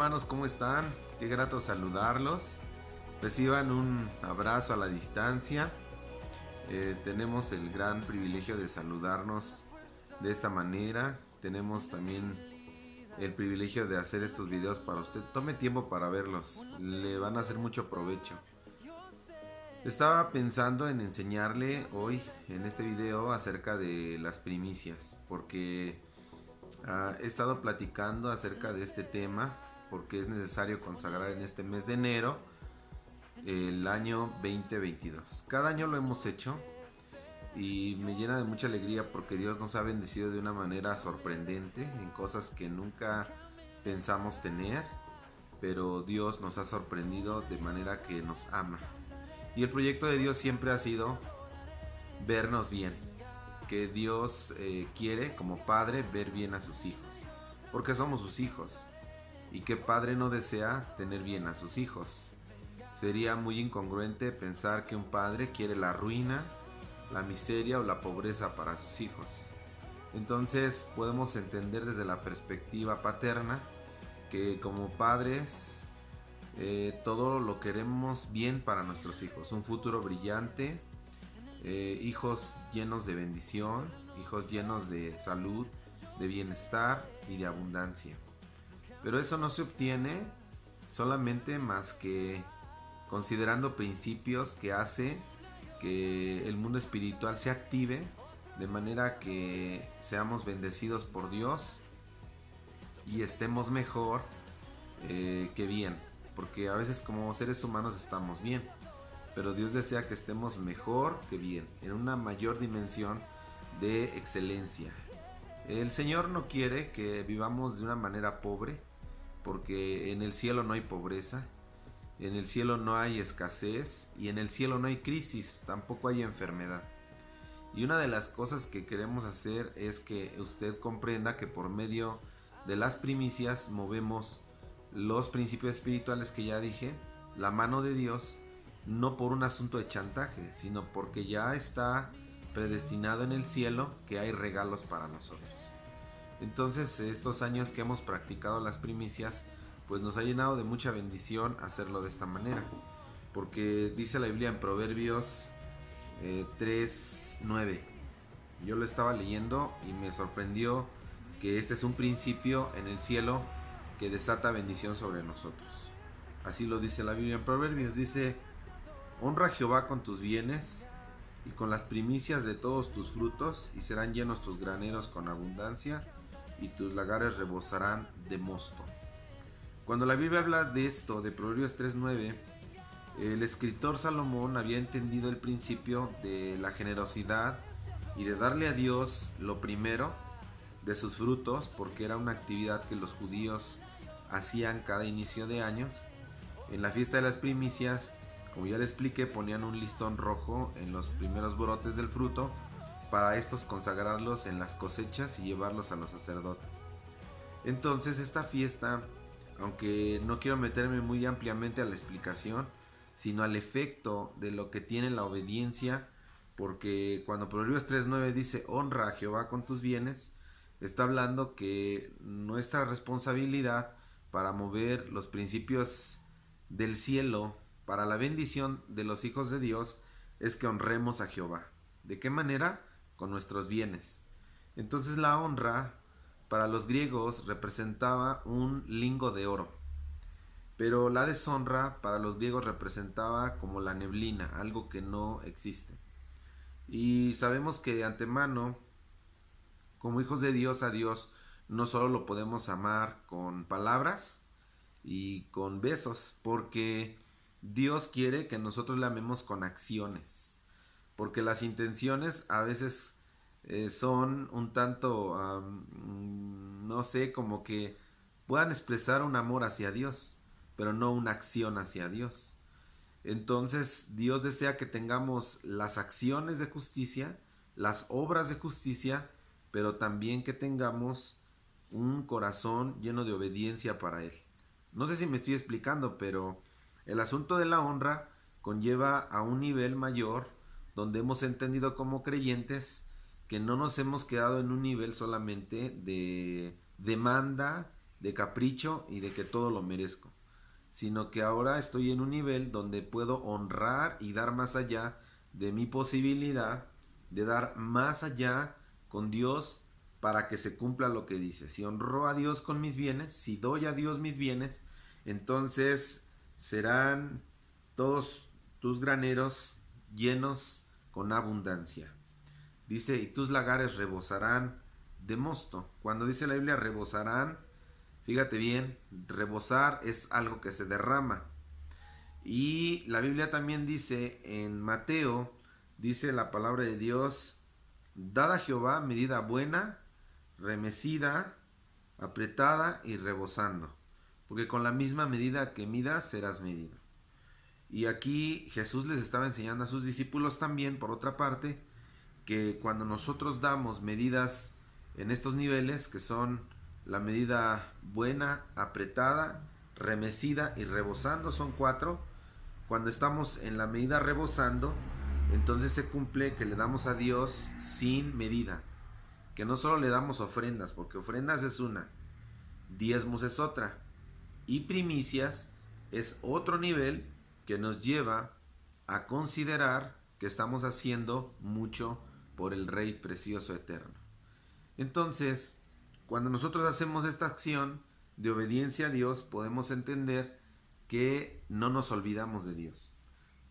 hermanos, ¿cómo están? Qué grato saludarlos. Reciban un abrazo a la distancia. Tenemos el gran privilegio de saludarnos de esta manera. Tenemos también el privilegio de hacer estos videos para usted. Tome tiempo para verlos, le van a hacer mucho provecho. Estaba pensando en enseñarle hoy en este video acerca de las primicias, porque he estado platicando acerca de este tema, porque es necesario consagrar en este mes de enero el año 2022. Cada año lo hemos hecho y me llena de mucha alegría porque Dios nos ha bendecido de una manera sorprendente en cosas que nunca pensamos tener, pero Dios nos ha sorprendido de manera que nos ama. Y el proyecto de Dios siempre ha sido vernos bien, que Dios quiere como padre ver bien a sus hijos, porque somos sus hijos. ¿Y qué padre no desea tener bien a sus hijos? Sería muy incongruente pensar que un padre quiere la ruina, la miseria o la pobreza para sus hijos. Entonces podemos entender desde la perspectiva paterna que como padres todo lo queremos bien para nuestros hijos, un futuro brillante, hijos llenos de bendición, hijos llenos de salud, de bienestar y de abundancia. Pero eso no se obtiene solamente más que considerando principios que hace que el mundo espiritual se active de manera que seamos bendecidos por Dios y estemos mejor que bien, porque a veces como seres humanos estamos bien, pero Dios desea que estemos mejor que bien, en una mayor dimensión de excelencia. El Señor no quiere que vivamos de una manera pobre, porque en el cielo no hay pobreza, en el cielo no hay escasez y en el cielo no hay crisis, tampoco hay enfermedad. Y una de las cosas que queremos hacer es que usted comprenda que por medio de las primicias movemos los principios espirituales que ya dije, la mano de Dios, no por un asunto de chantaje, sino porque ya está predestinado en el cielo que hay regalos para nosotros. Entonces estos años que hemos practicado las primicias, pues nos ha llenado de mucha bendición hacerlo de esta manera, porque dice la Biblia en Proverbios 3:9. Yo lo estaba leyendo y me sorprendió que este es un principio en el cielo que desata bendición sobre nosotros. Así lo dice la Biblia en Proverbios, dice: honra a Jehová con tus bienes y con las primicias de todos tus frutos, y serán llenos tus graneros con abundancia, y tus lagares rebosarán de mosto. Cuando la Biblia habla de esto, de Proverbios 3:9, el escritor Salomón había entendido el principio de la generosidad y de darle a Dios lo primero de sus frutos, porque era una actividad que los judíos hacían cada inicio de años. En la fiesta de las primicias, como ya le expliqué, ponían un listón rojo en los primeros brotes del fruto para estos consagrarlos en las cosechas y llevarlos a los sacerdotes. Entonces esta fiesta, aunque no quiero meterme muy ampliamente a la explicación, sino al efecto de lo que tiene la obediencia, porque cuando Proverbios 3:9 dice honra a Jehová con tus bienes, está hablando que nuestra responsabilidad para mover los principios del cielo para la bendición de los hijos de Dios es que honremos a Jehová. ¿De qué manera? Con nuestros bienes. Entonces la honra para los griegos representaba un lingo de oro, pero la deshonra para los griegos representaba como la neblina, algo que no existe. Y sabemos que de antemano, como hijos de Dios, a Dios no solo lo podemos amar con palabras y con besos, porque Dios quiere que nosotros le amemos con acciones, porque las intenciones a veces son un tanto, no sé, como que puedan expresar un amor hacia Dios, pero no una acción hacia Dios. Entonces Dios desea que tengamos las acciones de justicia, las obras de justicia, pero también que tengamos un corazón lleno de obediencia para Él. No sé si me estoy explicando, pero el asunto de la honra conlleva a un nivel mayor donde hemos entendido como creyentes que no nos hemos quedado en un nivel solamente de demanda de capricho y de que todo lo merezco, sino que ahora estoy en un nivel donde puedo honrar y dar más allá de mi posibilidad de dar más allá con Dios para que se cumpla lo que dice. Si honro a Dios con mis bienes, si doy a Dios mis bienes, entonces serán todos tus graneros llenos con abundancia. Dice, y tus lagares rebosarán de mosto. Cuando dice la Biblia rebosarán, fíjate bien, rebosar es algo que se derrama. Y la Biblia también dice en Mateo, dice la palabra de Dios, dad a Jehová medida buena, remecida, apretada y rebosando, porque con la misma medida que midas serás medido. Y aquí Jesús les estaba enseñando a sus discípulos también, por otra parte, que cuando nosotros damos medidas en estos niveles, que son la medida buena, apretada, remecida y rebosando, son 4, cuando estamos en la medida rebosando, entonces se cumple que le damos a Dios sin medida, que no solo le damos ofrendas, porque ofrendas es una, diezmos es otra, y primicias es otro nivel que nos lleva a considerar que estamos haciendo mucho por el Rey precioso eterno. Entonces, cuando nosotros hacemos esta acción de obediencia a Dios, podemos entender que no nos olvidamos de Dios.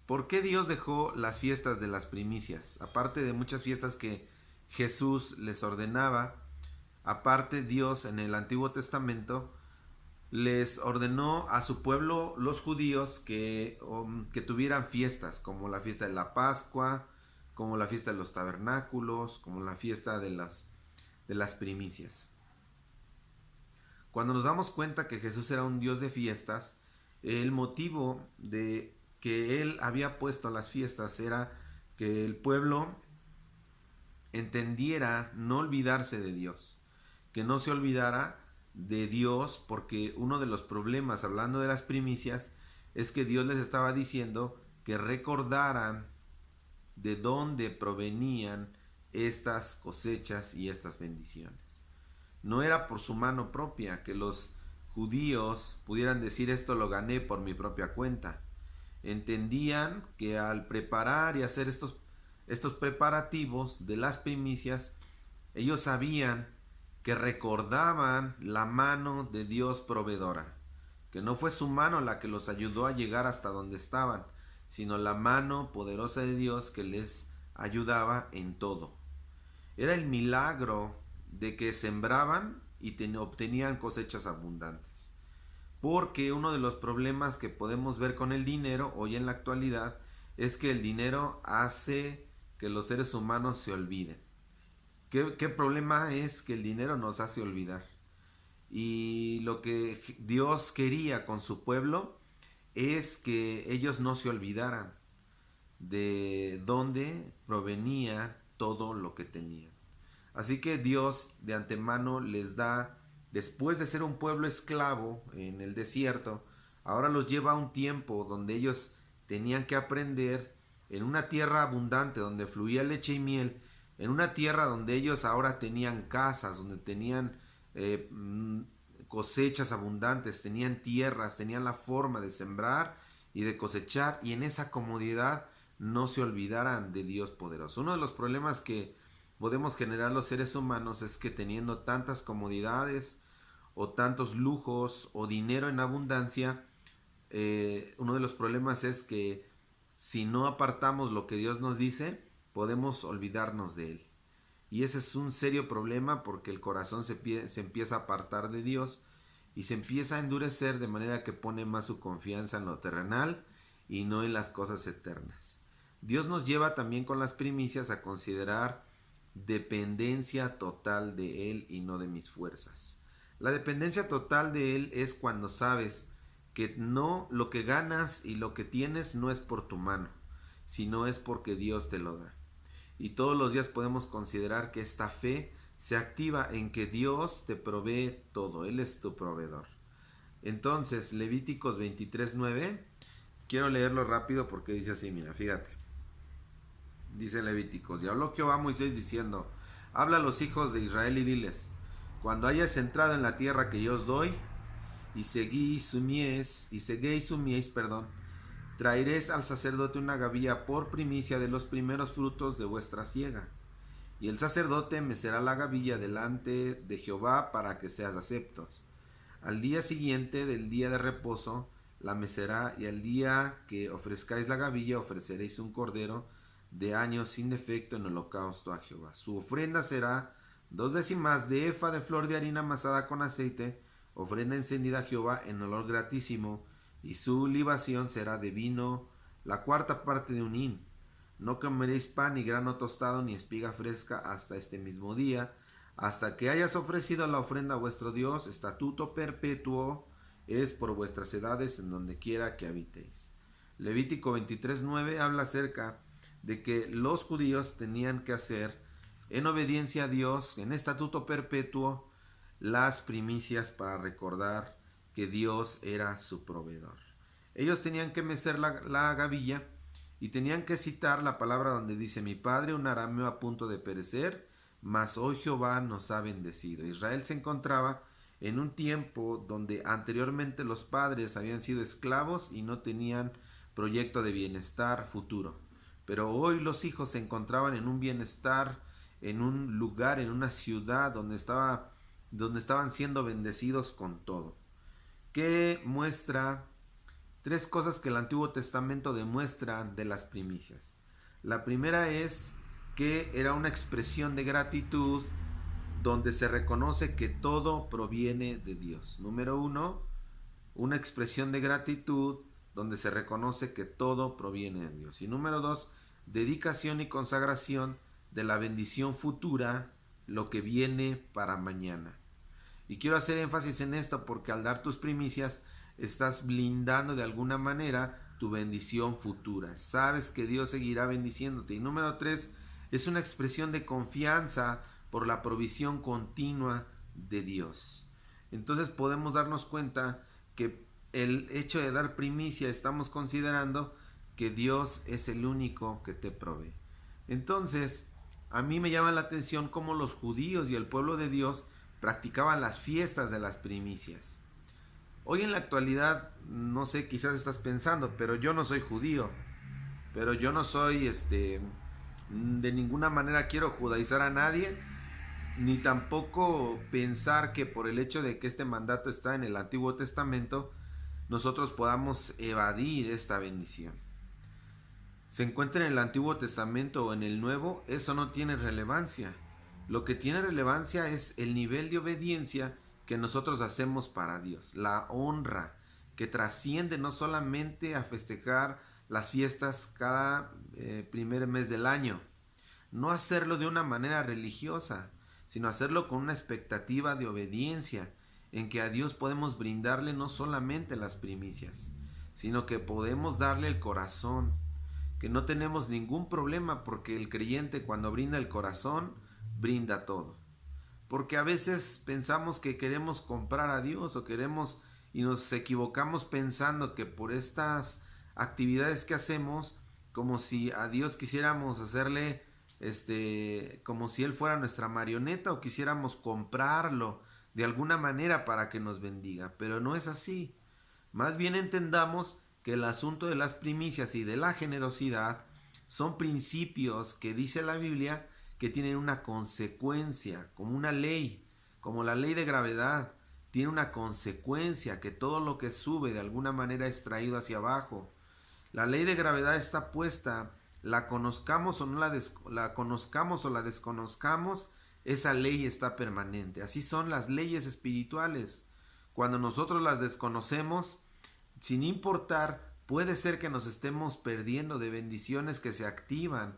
¿Por qué Dios dejó las fiestas de las primicias? Aparte de muchas fiestas que Jesús les ordenaba, aparte Dios en el Antiguo Testamento les ordenó a su pueblo, los judíos, que tuvieran fiestas, como la fiesta de la Pascua, como la fiesta de los tabernáculos, como la fiesta de las primicias. Cuando nos damos cuenta que Jesús era un Dios de fiestas, el motivo de que Él había puesto las fiestas era que el pueblo entendiera no olvidarse de Dios, que no se olvidara de Dios, porque uno de los problemas, hablando de las primicias, es que Dios les estaba diciendo que recordaran de dónde provenían estas cosechas y estas bendiciones. No era por su mano propia que los judíos pudieran decir esto lo gané por mi propia cuenta. Entendían que al preparar y hacer estos preparativos de las primicias, ellos sabían que recordaban la mano de Dios proveedora, que no fue su mano la que los ayudó a llegar hasta donde estaban, sino la mano poderosa de Dios que les ayudaba en todo. Era el milagro de que sembraban y obtenían cosechas abundantes. Porque uno de los problemas que podemos ver con el dinero hoy en la actualidad es que el dinero hace que los seres humanos se olviden. ¿Qué problema es que el dinero nos hace olvidar? Y lo que Dios quería con su pueblo es que ellos no se olvidaran de dónde provenía todo lo que tenían. Así que Dios de antemano les da, después de ser un pueblo esclavo en el desierto, ahora los lleva a un tiempo donde ellos tenían que aprender en una tierra abundante donde fluía leche y miel, en una tierra donde ellos ahora tenían casas, donde tenían cosechas abundantes, tenían tierras, tenían la forma de sembrar y de cosechar, y en esa comodidad no se olvidaran de Dios poderoso. Uno de los problemas que podemos generar los seres humanos es que teniendo tantas comodidades o tantos lujos o dinero en abundancia, uno de los problemas es que si no apartamos lo que Dios nos dice, podemos olvidarnos de Él. Y ese es un serio problema porque el corazón se empieza a apartar de Dios y se empieza a endurecer, de manera que pone más su confianza en lo terrenal y no en las cosas eternas. Dios nos lleva también con las primicias a considerar dependencia total de Él y no de mis fuerzas. La dependencia total de Él es cuando sabes que no, lo que ganas y lo que tienes no es por tu mano, sino es porque Dios te lo da. Y todos los días podemos considerar que esta fe se activa en que Dios te provee todo, Él es tu proveedor. Entonces, Levíticos 23:9, quiero leerlo rápido porque dice así, mira, fíjate. Dice Levíticos: y habló Jehová a Moisés diciendo: habla a los hijos de Israel y diles: cuando hayas entrado en la tierra que yo os doy, y seguís su mies, perdón, traeréis al sacerdote una gavilla por primicia de los primeros frutos de vuestra siega. Y el sacerdote mecerá la gavilla delante de Jehová para que seas aceptos. Al día siguiente del día de reposo la mecerá, y al día que ofrezcáis la gavilla ofreceréis un cordero de año sin defecto en holocausto a Jehová. Su ofrenda será 2/10 de efa de flor de harina amasada con aceite, ofrenda encendida a Jehová en olor gratísimo, y su libación será de vino, la 1/4 de un hin. No comeréis pan, ni grano tostado, ni espiga fresca hasta este mismo día, hasta que hayas ofrecido la ofrenda a vuestro Dios. Estatuto perpetuo es por vuestras edades en donde quiera que habitéis. Levítico 23:9 habla acerca de que los judíos tenían que hacer, en obediencia a Dios, en estatuto perpetuo, las primicias para recordar que Dios era su proveedor. Ellos tenían que mecer la gavilla y tenían que citar la palabra donde dice: mi padre, un arameo a punto de perecer, mas hoy Jehová nos ha bendecido. Israel se encontraba en un tiempo donde anteriormente los padres habían sido esclavos y no tenían proyecto de bienestar futuro. Pero hoy los hijos se encontraban en un bienestar, en un lugar, en una ciudad donde estaban siendo bendecidos con todo. ¿Qué muestra? 3 cosas que el Antiguo Testamento demuestra de las primicias. La primera es que era una expresión de gratitud donde se reconoce que todo proviene de Dios. Número 1, una expresión de gratitud donde se reconoce que todo proviene de Dios. Y número 2, dedicación y consagración de la bendición futura, lo que viene para mañana. Y quiero hacer énfasis en esto porque al dar tus primicias estás blindando de alguna manera tu bendición futura. Sabes que Dios seguirá bendiciéndote. Y número 3, es una expresión de confianza por la provisión continua de Dios. Entonces podemos darnos cuenta que el hecho de dar primicia estamos considerando que Dios es el único que te provee. Entonces, a mí me llama la atención cómo los judíos y el pueblo de Dios practicaban las fiestas de las primicias. Hoy en la actualidad, no sé, quizás estás pensando, pero yo no soy judío, pero yo no soy, de ninguna manera quiero judaizar a nadie, ni tampoco pensar que por el hecho de que este mandato está en el Antiguo Testamento, nosotros podamos evadir esta bendición. Se encuentra en el Antiguo Testamento o en el Nuevo, eso no tiene relevancia. Lo que tiene relevancia es el nivel de obediencia que nosotros hacemos para Dios, la honra que trasciende no solamente a festejar las fiestas cada primer mes del año, no hacerlo de una manera religiosa, sino hacerlo con una expectativa de obediencia, en que a Dios podemos brindarle no solamente las primicias, sino que podemos darle el corazón, que no tenemos ningún problema porque el creyente cuando brinda el corazón, brinda todo. Porque a veces pensamos que queremos comprar a Dios o queremos y nos equivocamos pensando que por estas actividades que hacemos, como si a Dios quisiéramos hacerle como si Él fuera nuestra marioneta o quisiéramos comprarlo de alguna manera para que nos bendiga, pero no es así. Más bien entendamos que el asunto de las primicias y de la generosidad son principios que dice la Biblia que tienen una consecuencia, como una ley, como la ley de gravedad, tiene una consecuencia, que todo lo que sube de alguna manera es traído hacia abajo. La ley de gravedad está puesta, la conozcamos o no la conozcamos o la desconozcamos, esa ley está permanente. Así son las leyes espirituales. Cuando nosotros las desconocemos, sin importar, puede ser que nos estemos perdiendo de bendiciones que se activan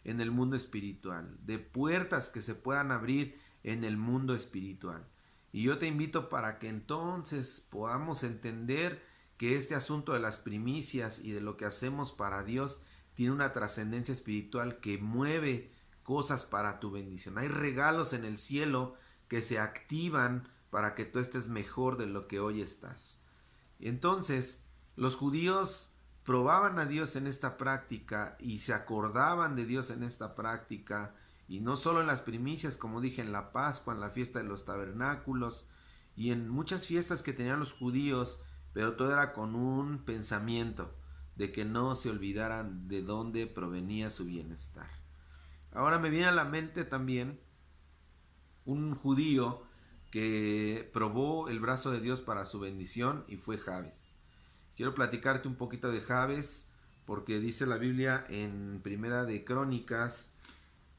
en el mundo espiritual, de puertas que se puedan abrir en el mundo espiritual. Y yo te invito para que entonces podamos entender que este asunto de las primicias y de lo que hacemos para Dios tiene una trascendencia espiritual que mueve cosas para tu bendición. Hay regalos en el cielo que se activan para que tú estés mejor de lo que hoy estás. Entonces, los judíos probaban a Dios en esta práctica y se acordaban de Dios en esta práctica Y no solo en las primicias, como dije, en la Pascua, en la fiesta de los tabernáculos y en muchas fiestas que tenían los judíos, pero todo era con un pensamiento de que no se olvidaran de dónde provenía su bienestar. Ahora me viene a la mente también un judío que probó el brazo de Dios para su bendición y fue Jabes. Quiero platicarte un poquito de Jabes porque dice la Biblia en Primera de Crónicas,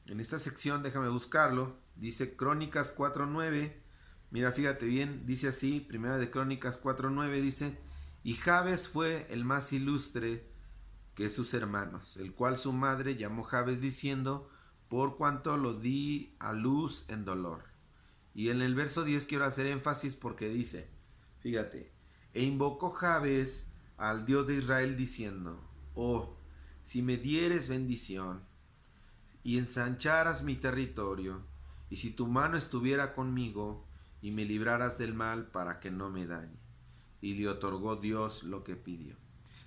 en esta sección, déjame buscarlo, dice Crónicas 4:9. Mira, fíjate bien, dice así, Primera de Crónicas 4:9 dice: y Jabes fue el más ilustre que sus hermanos, el cual su madre llamó Jabes diciendo: por cuanto lo di a luz en dolor. Y en el verso 10 quiero hacer énfasis porque dice, fíjate, e invocó Jabes al Dios de Israel diciendo: oh, si me dieres bendición y ensancharas mi territorio, y si tu mano estuviera conmigo y me libraras del mal para que no me dañe. Y le otorgó Dios lo que pidió.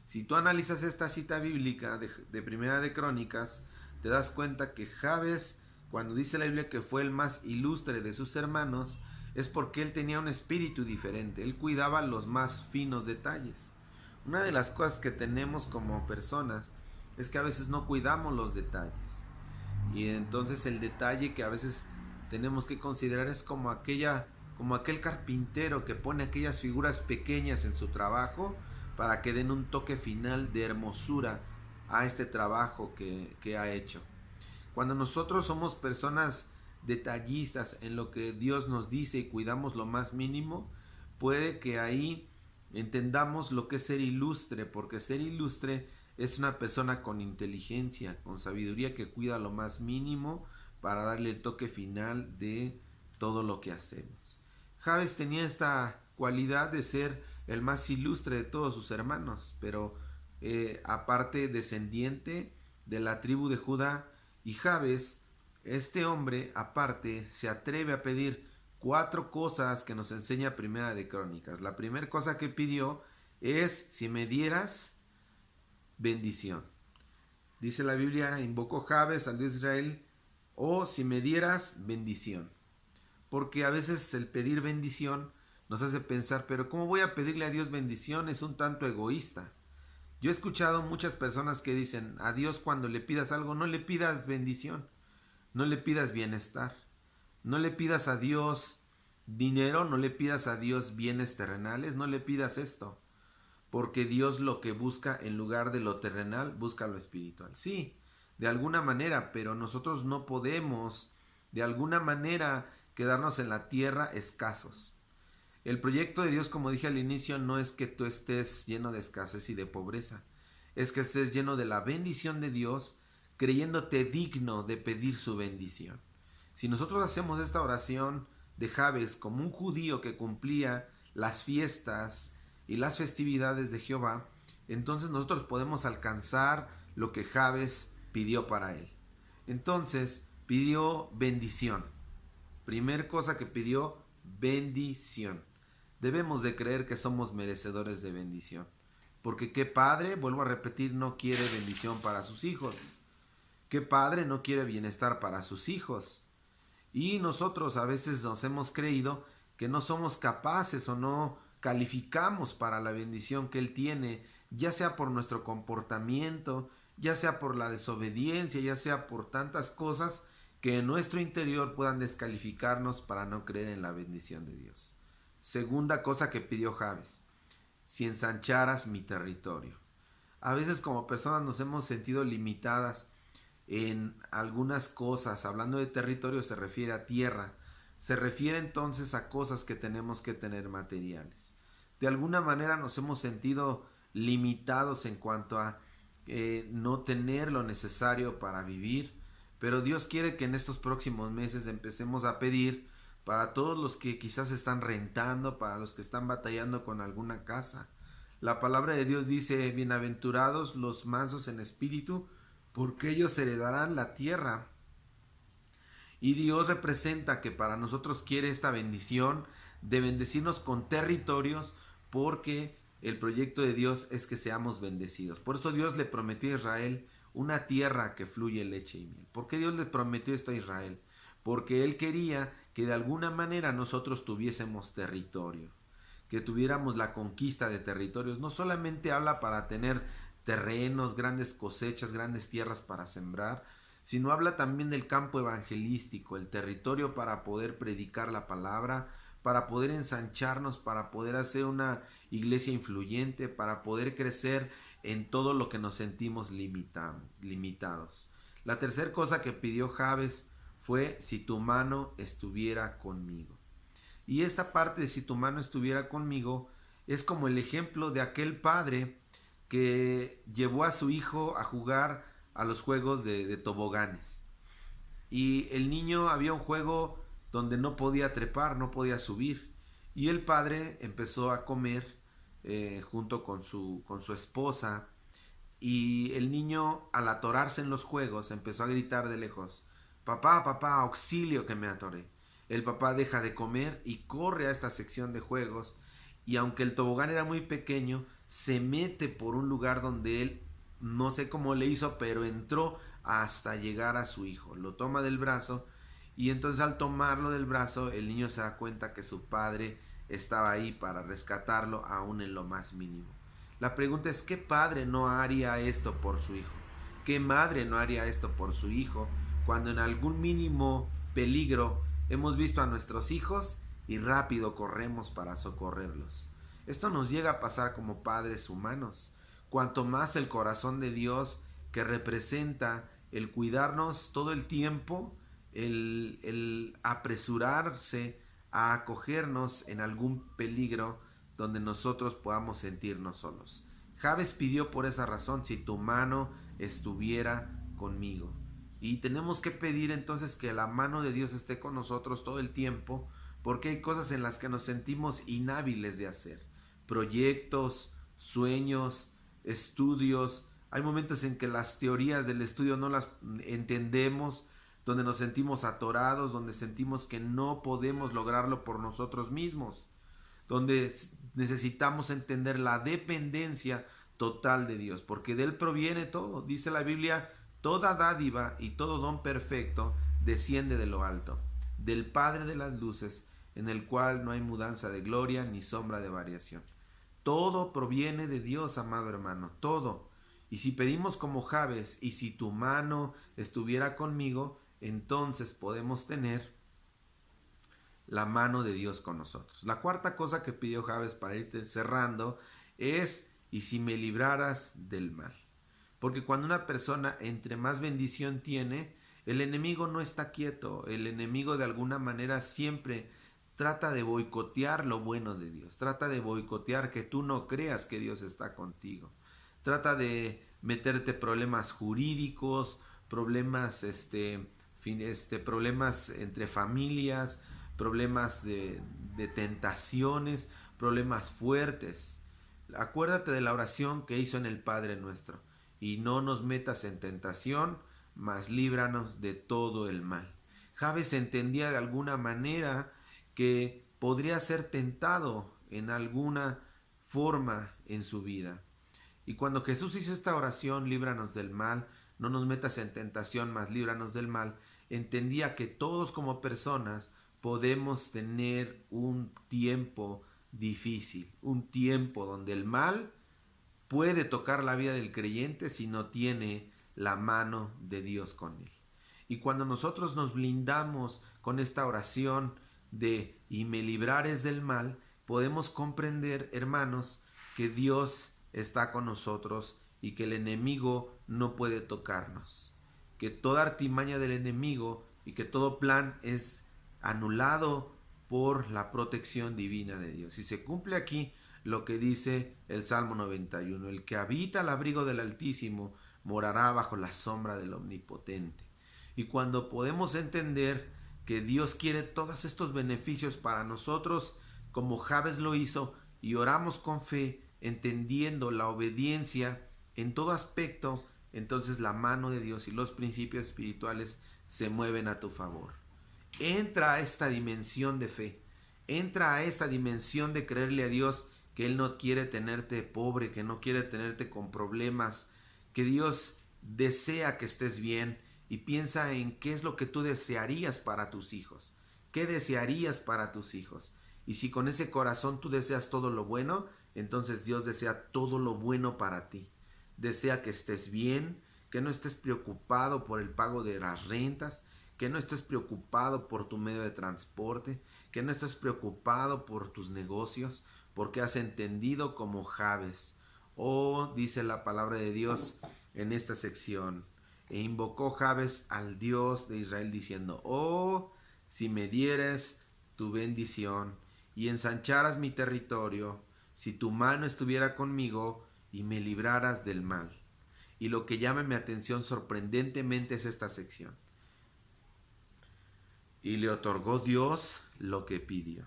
Si tú analizas esta cita bíblica de Primera de Crónicas, te das cuenta que Jabes, cuando dice la Biblia que fue el más ilustre de sus hermanos, es porque él tenía un espíritu diferente, él cuidaba los más finos detalles. Una de las cosas que tenemos como personas es que a veces no cuidamos los detalles. Y entonces el detalle que a veces tenemos que considerar es como aquel carpintero que pone aquellas figuras pequeñas en su trabajo para que den un toque final de hermosura a este trabajo que ha hecho. Cuando nosotros somos personas detallistas en lo que Dios nos dice y cuidamos lo más mínimo, puede que ahí entendamos lo que es ser ilustre, porque ser ilustre es una persona con inteligencia, con sabiduría, que cuida lo más mínimo para darle el toque final de todo lo que hacemos. Jabes tenía esta cualidad de ser el más ilustre de todos sus hermanos, pero aparte descendiente de la tribu de Judá. Y Jabes, este hombre aparte, se atreve a pedir 4 cosas que nos enseña Primera de Crónicas. La primera cosa que pidió es: si me dieras bendición. Dice la Biblia: invocó Jabes al Dios de Israel: oh, si me dieras bendición. Porque a veces el pedir bendición nos hace pensar, pero ¿cómo voy a pedirle a Dios bendición? Es un tanto egoísta. Yo he escuchado muchas personas que dicen: a Dios cuando le pidas algo, no le pidas bendición, no le pidas bienestar, no le pidas a Dios dinero, no le pidas a Dios bienes terrenales, no le pidas esto, porque Dios lo que busca en lugar de lo terrenal, busca lo espiritual. Sí, de alguna manera, pero nosotros no podemos de alguna manera quedarnos en la tierra escasos. El proyecto de Dios, como dije al inicio, no es que tú estés lleno de escasez y de pobreza, es que estés lleno de la bendición de Dios, creyéndote digno de pedir su bendición. Si nosotros hacemos esta oración de Jabes como un judío que cumplía las fiestas y las festividades de Jehová, entonces nosotros podemos alcanzar lo que Jabes pidió para él. Entonces pidió bendición. Primer cosa que pidió, bendición. Debemos de creer que somos merecedores de bendición. Porque qué padre, vuelvo a repetir, no quiere bendición para sus hijos. Qué padre no quiere bienestar para sus hijos. Y nosotros a veces nos hemos creído que no somos capaces o no calificamos para la bendición que Él tiene, ya sea por nuestro comportamiento, ya sea por la desobediencia, ya sea por tantas cosas que en nuestro interior puedan descalificarnos para no creer en la bendición de Dios. Segunda cosa que pidió Jabes: si ensancharas mi territorio. A veces como personas nos hemos sentido limitadas en algunas cosas. Hablando de territorio se refiere a tierra, se refiere entonces a cosas que tenemos que tener materiales. De alguna manera nos hemos sentido limitados en cuanto a no tener lo necesario para vivir, pero Dios quiere que en estos próximos meses empecemos a pedir para todos los que quizás están rentando, para los que están batallando con alguna casa. La palabra de Dios dice: bienaventurados los mansos en espíritu, porque ellos heredarán la tierra. Y Dios representa que para nosotros quiere esta bendición de bendecirnos con territorios, porque el proyecto de Dios es que seamos bendecidos. Por eso Dios le prometió a Israel una tierra que fluye leche y miel. ¿Por qué Dios le prometió esto a Israel? Porque Él quería que de alguna manera nosotros tuviésemos territorio, que tuviéramos la conquista de territorios. No solamente habla para tener terrenos, grandes cosechas, grandes tierras para sembrar, sino habla también del campo evangelístico, el territorio para poder predicar la palabra, para poder ensancharnos, para poder hacer una iglesia influyente, para poder crecer en todo lo que nos sentimos limitados. La tercera cosa que pidió Jabes fue: si tu mano estuviera conmigo. Y esta parte de si tu mano estuviera conmigo es como el ejemplo de aquel padre que llevó a su hijo a jugar a los juegos de toboganes. Y el niño, había un juego donde no podía trepar, no podía subir. Y el padre empezó a comer junto con su esposa. Y el niño, al atorarse en los juegos, empezó a gritar de lejos: papá, papá, auxilio que me atoré. El papá deja de comer y corre a esta sección de juegos, y aunque el tobogán era muy pequeño, se mete por un lugar donde él, no sé cómo le hizo, pero entró hasta llegar a su hijo. Lo toma del brazo, y entonces al tomarlo del brazo, el niño se da cuenta que su padre estaba ahí para rescatarlo aún en lo más mínimo. La pregunta es: ¿qué padre no haría esto por su hijo? ¿Qué madre no haría esto por su hijo cuando en algún mínimo peligro hemos visto a nuestros hijos y rápido corremos para socorrerlos? Esto nos llega a pasar como padres humanos. Cuanto más el corazón de Dios, que representa el cuidarnos todo el tiempo, el apresurarse a acogernos en algún peligro donde nosotros podamos sentirnos solos. Jabes pidió por esa razón: si tu mano estuviera conmigo. Y tenemos que pedir entonces que la mano de Dios esté con nosotros todo el tiempo, porque hay cosas en las que nos sentimos inhábiles de hacer. Proyectos, sueños, estudios. Hay momentos en que las teorías del estudio no las entendemos, donde nos sentimos atorados, donde sentimos que no podemos lograrlo por nosotros mismos, donde necesitamos entender la dependencia total de Dios, porque de Él proviene todo. Dice la Biblia: toda dádiva y todo don perfecto desciende de lo alto, del Padre de las luces, en el cual no hay mudanza de gloria ni sombra de variación. Todo proviene de Dios, amado hermano, todo. Y si pedimos como Jabes: y si tu mano estuviera conmigo, entonces podemos tener la mano de Dios con nosotros. La cuarta cosa que pidió Jabes, para irte cerrando, es: y si me libraras del mal. Porque cuando una persona entre más bendición tiene, el enemigo no está quieto. El enemigo de alguna manera siempre trata de boicotear lo bueno de Dios. Trata de boicotear que tú no creas que Dios está contigo. Trata de meterte problemas jurídicos, problemas, problemas entre familias, problemas de tentaciones, problemas fuertes. Acuérdate de la oración que hizo en el Padre Nuestro: y no nos metas en tentación, mas líbranos de todo el mal. Jabes entendía de alguna manera que podría ser tentado en alguna forma en su vida. Y cuando Jesús hizo esta oración: líbranos del mal, no nos metas en tentación, mas líbranos del mal, entendía que todos como personas podemos tener un tiempo difícil, un tiempo donde el mal puede tocar la vida del creyente si no tiene la mano de Dios con él. Y cuando nosotros nos blindamos con esta oración de y me librares del mal, podemos comprender, hermanos, que Dios está con nosotros y que el enemigo no puede tocarnos, que toda artimaña del enemigo y que todo plan es anulado por la protección divina de Dios. Y se cumple aquí lo que dice el Salmo 91: el que habita al abrigo del Altísimo morará bajo la sombra del Omnipotente. Y cuando podemos entender que Dios quiere todos estos beneficios para nosotros, como Jabes lo hizo, y oramos con fe, entendiendo la obediencia en todo aspecto, entonces la mano de Dios y los principios espirituales se mueven a tu favor. Entra a esta dimensión de fe, entra a esta dimensión de creerle a Dios que Él no quiere tenerte pobre, que no quiere tenerte con problemas, que Dios desea que estés bien y piensa en qué es lo que tú desearías para tus hijos. ¿Qué desearías para tus hijos? Y si con ese corazón tú deseas todo lo bueno, entonces Dios desea todo lo bueno para ti. Desea que estés bien, que no estés preocupado por el pago de las rentas, que no estés preocupado por tu medio de transporte, que no estés preocupado por tus negocios, porque has entendido como Jabes. Oh, dice la palabra de Dios en esta sección, e invocó Jabes al Dios de Israel diciendo: oh, si me dieres tu bendición y ensancharas mi territorio, si tu mano estuviera conmigo y me libraras del mal. Y lo que llama mi atención sorprendentemente es esta sección. Y le otorgó Dios lo que pidió.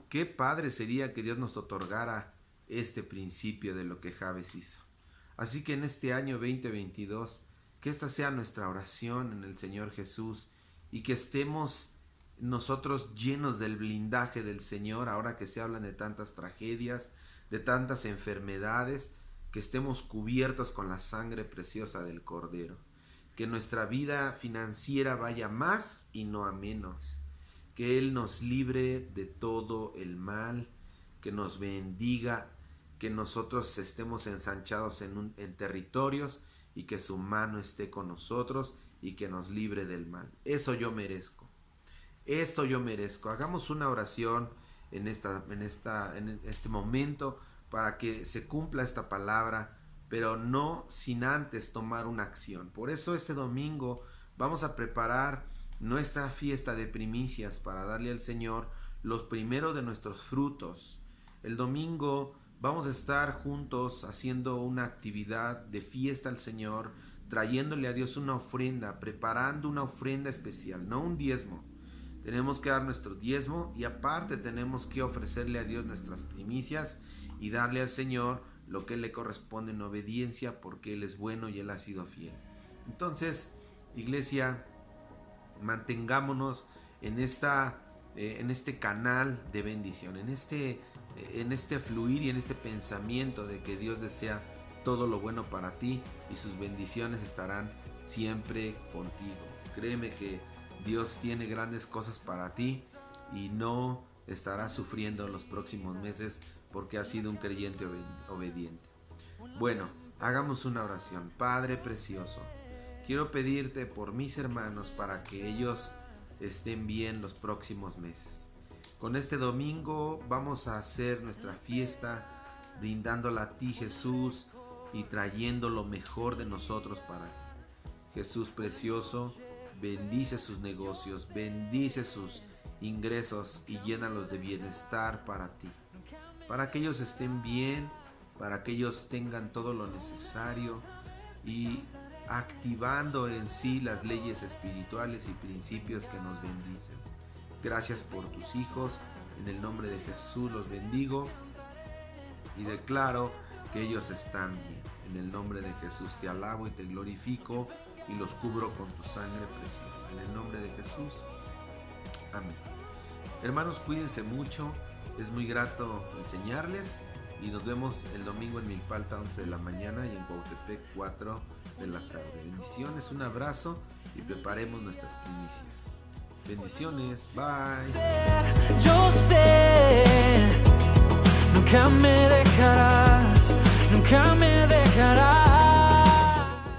Qué padre sería que Dios nos otorgara este principio de lo que Jabes hizo. Así que en este año 2022, que esta sea nuestra oración en el Señor Jesús y que estemos nosotros llenos del blindaje del Señor, ahora que se hablan de tantas tragedias, de tantas enfermedades, que estemos cubiertos con la sangre preciosa del Cordero. Que nuestra vida financiera vaya más y no a menos. Que Él nos libre de todo el mal, que nos bendiga, que nosotros estemos ensanchados en territorios y que su mano esté con nosotros y que nos libre del mal. Eso yo merezco. Esto yo merezco. Hagamos una oración en este momento para que se cumpla esta palabra, pero no sin antes tomar una acción. Por eso este domingo vamos a preparar nuestra fiesta de primicias para darle al Señor los primeros de nuestros frutos. El domingo vamos a estar juntos haciendo una actividad de fiesta al Señor, trayéndole a Dios una ofrenda, preparando una ofrenda especial, no un diezmo. Tenemos que dar nuestro diezmo y aparte tenemos que ofrecerle a Dios nuestras primicias y darle al Señor lo que le corresponde en obediencia, porque Él es bueno y Él ha sido fiel. Entonces, iglesia, mantengámonos en este canal de bendición, en este fluir y en este pensamiento de que Dios desea todo lo bueno para ti y sus bendiciones estarán siempre contigo. Créeme que Dios tiene grandes cosas para ti y no estarás sufriendo los próximos meses porque has sido un creyente obediente. Bueno, hagamos una oración. Padre precioso, quiero pedirte por mis hermanos para que ellos estén bien los próximos meses. Con este domingo vamos a hacer nuestra fiesta brindándola a ti, Jesús, y trayendo lo mejor de nosotros para ti. Jesús precioso, bendice sus negocios, bendice sus ingresos y llénalos de bienestar para ti, para que ellos estén bien, para que ellos tengan todo lo necesario y activando en sí las leyes espirituales y principios que nos bendicen. Gracias por tus hijos, en el nombre de Jesús los bendigo y declaro que ellos están bien. En el nombre de Jesús te alabo y te glorifico y los cubro con tu sangre preciosa. En el nombre de Jesús, amén. Hermanos, cuídense mucho, es muy grato enseñarles y nos vemos el domingo en Milpalta 11 de la mañana y en Cuautepec 4 de la tarde. Bendiciones, un abrazo y preparemos nuestras primicias. Bendiciones, bye. Yo sé, nunca me dejarás, nunca me dejarás.